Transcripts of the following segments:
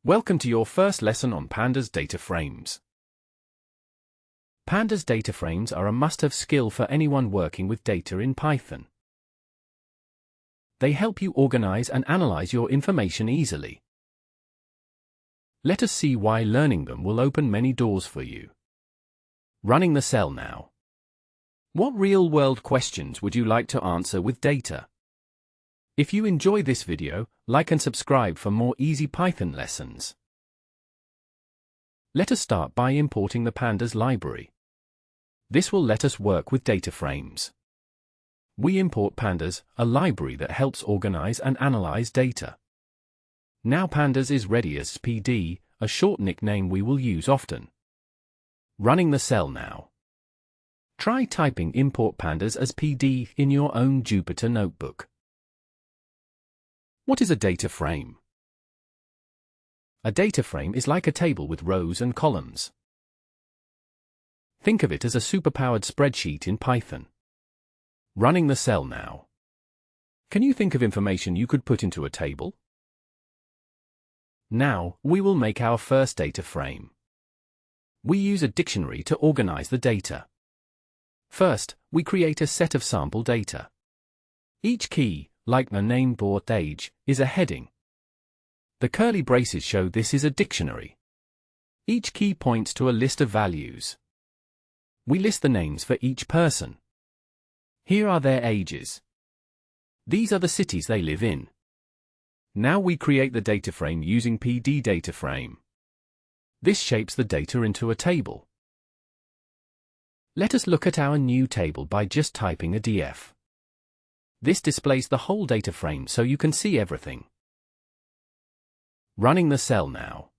Welcome to your first lesson on Pandas DataFrames. Pandas DataFrames are a must-have skill for anyone working with data in Python. They help you organize and analyze your information easily. Let us see why learning them will open many doors for you. Running the cell now. What real-world questions would you like to answer with data? If you enjoy this video, like and subscribe for more easy Python lessons. Let us start by importing the Pandas library. This will let us work with DataFrames. We import Pandas, a library that helps organize and analyze data. Now Pandas is ready as PD, a short nickname we will use often. Running the cell now. Try typing import Pandas as PD in your own Jupyter notebook. What is a data frame? A data frame is like a table with rows and columns. Think of it as a superpowered spreadsheet in Python. Running the cell now. Can you think of information you could put into a table? Now, we will make our first data frame. We use a dictionary to organize the data. First, we create a set of sample data. Each key, like the name or age, is a heading. The curly braces show this is a dictionary. Each key points to a list of values. We list the names for each person. Here are their ages. These are the cities they live in. Now we create the data frame using PD data frame. This shapes the data into a table. Let us look at our new table by just typing a df. This displays the whole data frame so you can see everything. Running the cell now.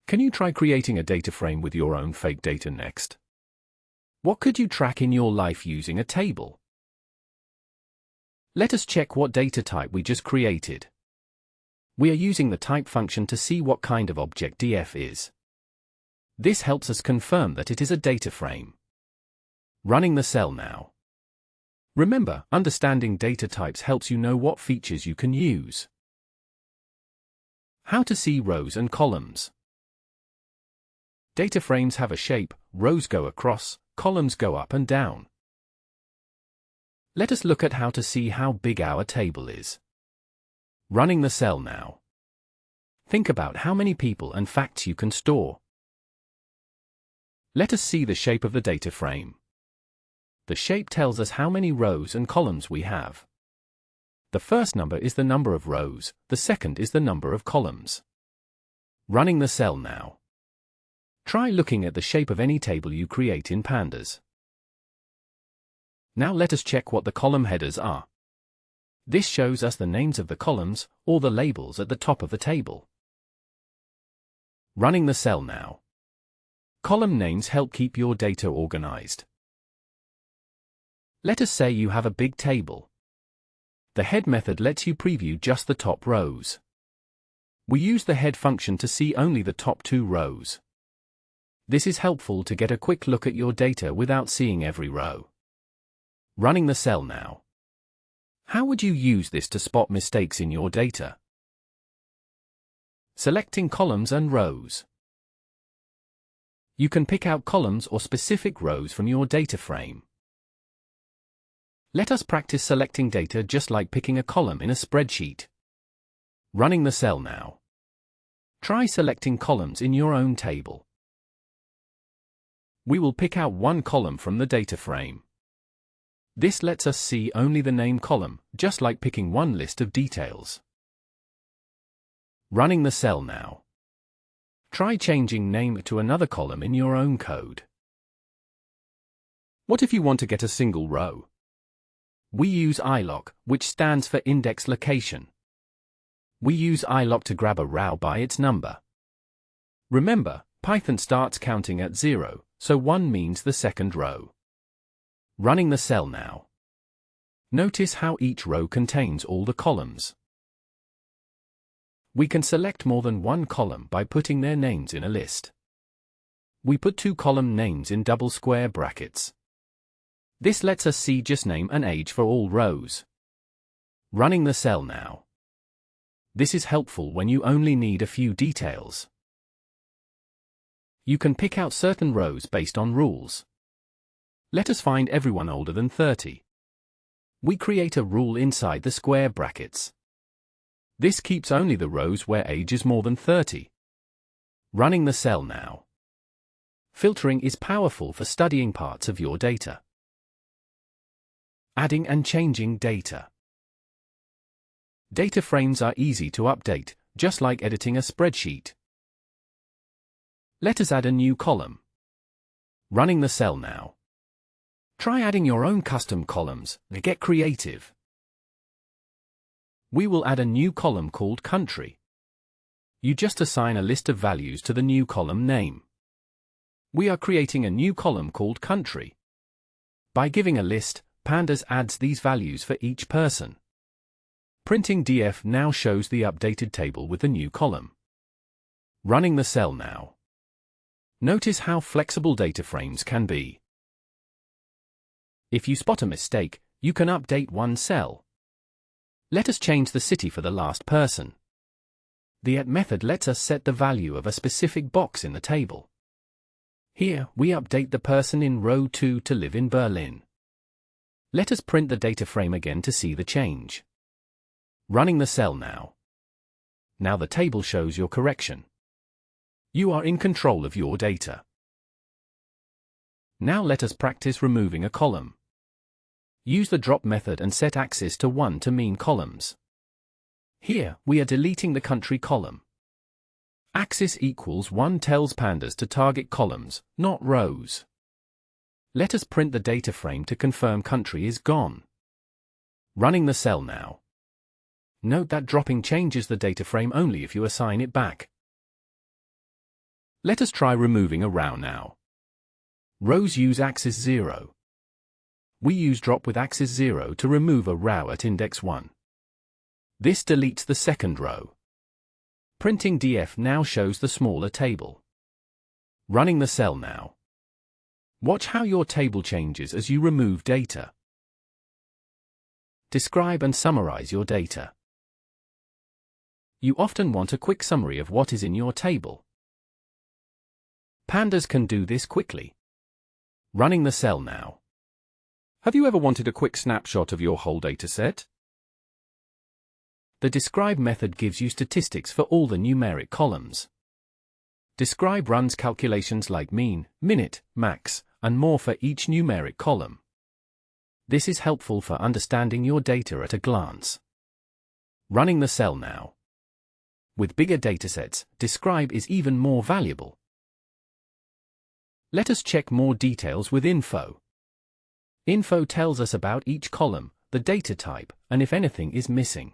Can you try creating a data frame with your own fake data next? What could you track in your life using a table? Let us check what data type we just created. We are using the type function to see what kind of object df is. This helps us confirm that it is a data frame. Running the cell now. Remember, understanding data types helps you know what features you can use. How to see rows and columns. Data frames have a shape, rows go across, columns go up and down. Let us look at how to see how big our table is. Running the cell now. Think about how many people and facts you can store. Let us see the shape of the data frame. The shape tells us how many rows and columns we have. The first number is the number of rows, the second is the number of columns. Running the cell now. Try looking at the shape of any table you create in Pandas. Now let us check what the column headers are. This shows us the names of the columns, or the labels at the top of the table. Running the cell now. Column names help keep your data organized. Let us say you have a big table. The head method lets you preview just the top rows. We use the head function to see only the top two rows. This is helpful to get a quick look at your data without seeing every row. Running the cell now. How would you use this to spot mistakes in your data? Selecting columns and rows. You can pick out columns or specific rows from your data frame. Let us practice selecting data just like picking a column in a spreadsheet. Running the cell now. Try selecting columns in your own table. We will pick out one column from the data frame. This lets us see only the name column, just like picking one list of details. Running the cell now. Try changing name to another column in your own code. What if you want to get a single row? We use iloc, which stands for index location. We use iloc to grab a row by its number. Remember, Python starts counting at 0, so 1 means the second row. Running the cell now. Notice how each row contains all the columns. We can select more than one column by putting their names in a list. We put two column names in double square brackets. This lets us see just name and age for all rows. Running the cell now. This is helpful when you only need a few details. You can pick out certain rows based on rules. Let us find everyone older than 30. We create a rule inside the square brackets. This keeps only the rows where age is more than 30. Running the cell now. Filtering is powerful for studying parts of your data. Adding and changing data. Data frames are easy to update, just like editing a spreadsheet. Let us add a new column. Running the cell now. Try adding your own custom columns, get creative. We will add a new column called Country. You just assign a list of values to the new column name. We are creating a new column called Country. By giving a list, Pandas adds these values for each person. Printing DF now shows the updated table with the new column. Running the cell now. Notice how flexible data frames can be. If you spot a mistake, you can update one cell. Let us change the city for the last person. The at method lets us set the value of a specific box in the table. Here, we update the person in row 2 to live in Berlin. Let us print the data frame again to see the change. Running the cell now. Now the table shows your correction. You are in control of your data. Now let us practice removing a column. Use the drop method and set axis to 1 to mean columns. Here, we are deleting the country column. Axis equals 1 tells Pandas to target columns, not rows. Let us print the data frame to confirm country is gone. Running the cell now. Note that dropping changes the data frame only if you assign it back. Let us try removing a row now. Rows use axis 0. We use drop with axis 0 to remove a row at index 1. This deletes the second row. Printing DF now shows the smaller table. Running the cell now. Watch how your table changes as you remove data. Describe and summarize your data. You often want a quick summary of what is in your table. Pandas can do this quickly. Running the cell now. Have you ever wanted a quick snapshot of your whole dataset? The describe method gives you statistics for all the numeric columns. Describe runs calculations like mean, minute, max, and more for each numeric column. This is helpful for understanding your data at a glance. Running the cell now. With bigger datasets, describe is even more valuable. Let us check more details with info. Info tells us about each column, the data type, and if anything is missing.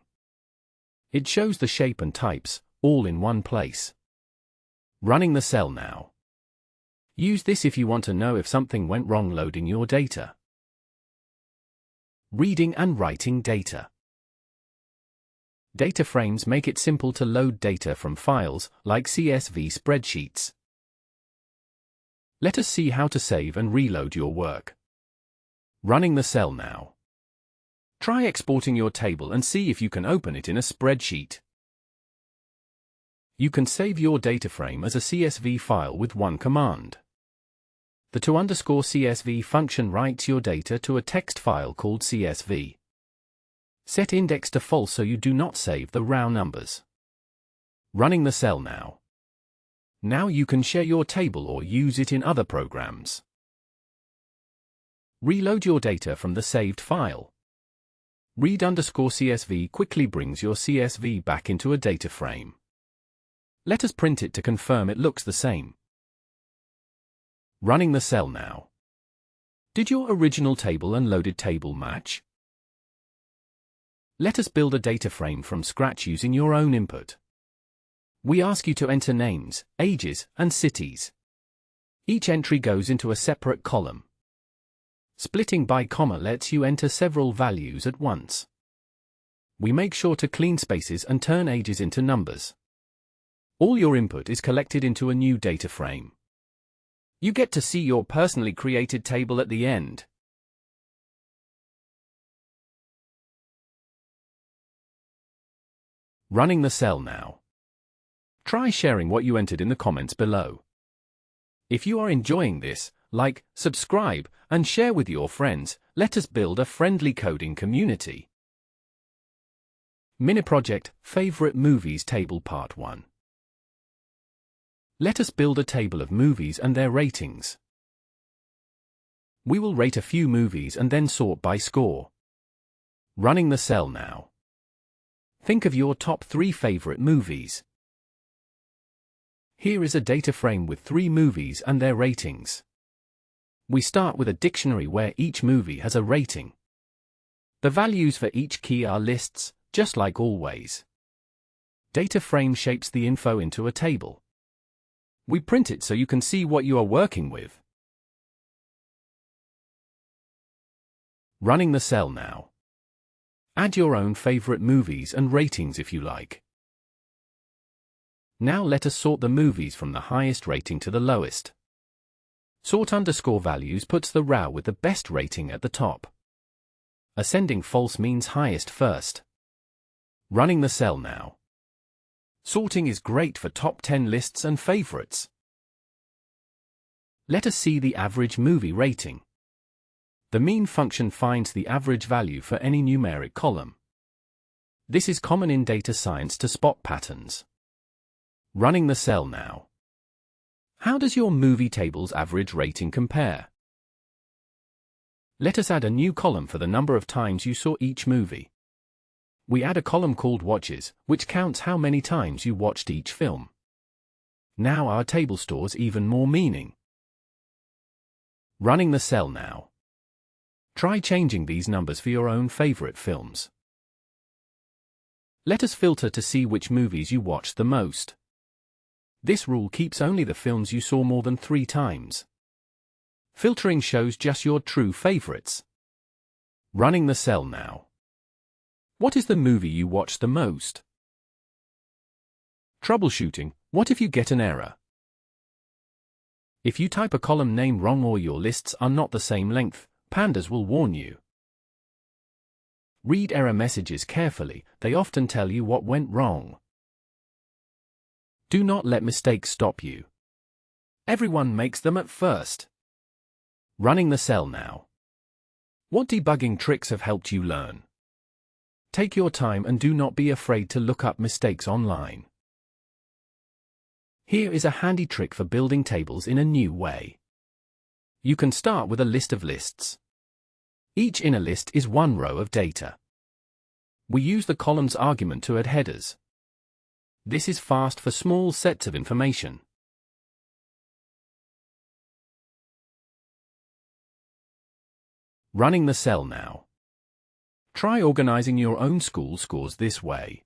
It shows the shape and types, all in one place. Running the cell now. Use this if you want to know if something went wrong loading your data. Reading and writing data. Data frames make it simple to load data from files, like CSV spreadsheets. Let us see how to save and reload your work. Running the cell now. Try exporting your table and see if you can open it in a spreadsheet. You can save your data frame as a CSV file with one command. The to_CSV function writes your data to a text file called CSV. Set index to false so you do not save the row numbers. Running the cell now. Now you can share your table or use it in other programs. Reload your data from the saved file. Read_CSV quickly brings your CSV back into a data frame. Let us print it to confirm it looks the same. Running the cell now. Did your original table and loaded table match? Let us build a data frame from scratch using your own input. We ask you to enter names, ages, and cities. Each entry goes into a separate column. Splitting by comma lets you enter several values at once. We make sure to clean spaces and turn ages into numbers. All your input is collected into a new data frame. You get to see your personally created table at the end. Running the cell now. Try sharing what you entered in the comments below. If you are enjoying this, like, subscribe, and share with your friends. Let us build a friendly coding community. Mini project, Favorite Movies Table Part 1. Let us build a table of movies and their ratings. We will rate a few movies and then sort by score. Running the cell now. Think of your top 3 favorite movies. Here is a data frame with 3 movies and their ratings. We start with a dictionary where each movie has a rating. The values for each key are lists, just like always. Data frame shapes the info into a table. We print it so you can see what you are working with. Running the cell now. Add your own favorite movies and ratings if you like. Now let us sort the movies from the highest rating to the lowest. Sort underscore values puts the row with the best rating at the top. Ascending false means highest first. Running the cell now. Sorting is great for top 10 lists and favorites. Let us see the average movie rating. The mean function finds the average value for any numeric column. This is common in data science to spot patterns. Running the cell now. How does your movie table's average rating compare? Let us add a new column for the number of times you saw each movie. We add a column called Watches, which counts how many times you watched each film. Now our table stores even more meaning. Running the cell now. Try changing these numbers for your own favorite films. Let us filter to see which movies you watched the most. This rule keeps only the films you saw more than 3 times. Filtering shows just your true favorites. Running the cell now. What is the movie you watched the most? Troubleshooting, what if you get an error? If you type a column name wrong or your lists are not the same length, Pandas will warn you. Read error messages carefully, they often tell you what went wrong. Do not let mistakes stop you. Everyone makes them at first. Running the cell now. What debugging tricks have helped you learn? Take your time and do not be afraid to look up mistakes online. Here is a handy trick for building tables in a new way. You can start with a list of lists. Each inner list is one row of data. We use the columns argument to add headers. This is fast for small sets of information. Running the cell now. Try organizing your own school scores this way.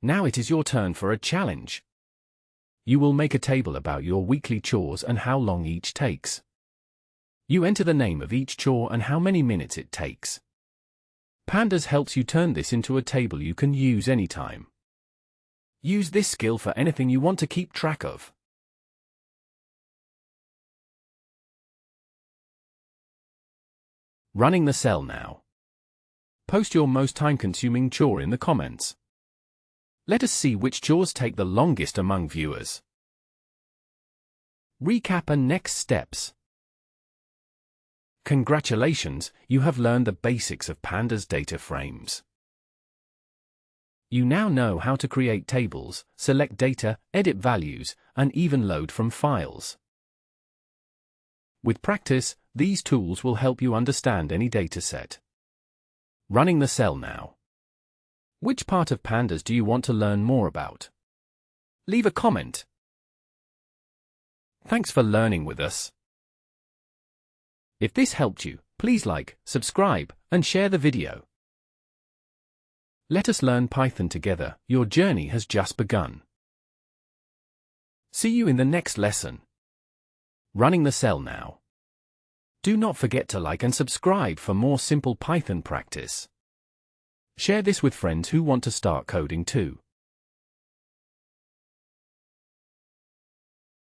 Now it is your turn for a challenge. You will make a table about your weekly chores and how long each takes. You enter the name of each chore and how many minutes it takes. Pandas helps you turn this into a table you can use anytime. Use this skill for anything you want to keep track of. Running the cell now. Post your most time-consuming chore in the comments. Let us see which chores take the longest among viewers. Recap and next steps. Congratulations, you have learned the basics of Pandas data frames. You now know how to create tables, select data, edit values, and even load from files. With practice, these tools will help you understand any dataset. Running the cell now. Which part of Pandas do you want to learn more about? Leave a comment. Thanks for learning with us. If this helped you, please like, subscribe, and share the video. Let us learn Python together, your journey has just begun. See you in the next lesson. Running the cell now. Do not forget to like and subscribe for more simple Python practice. Share this with friends who want to start coding too.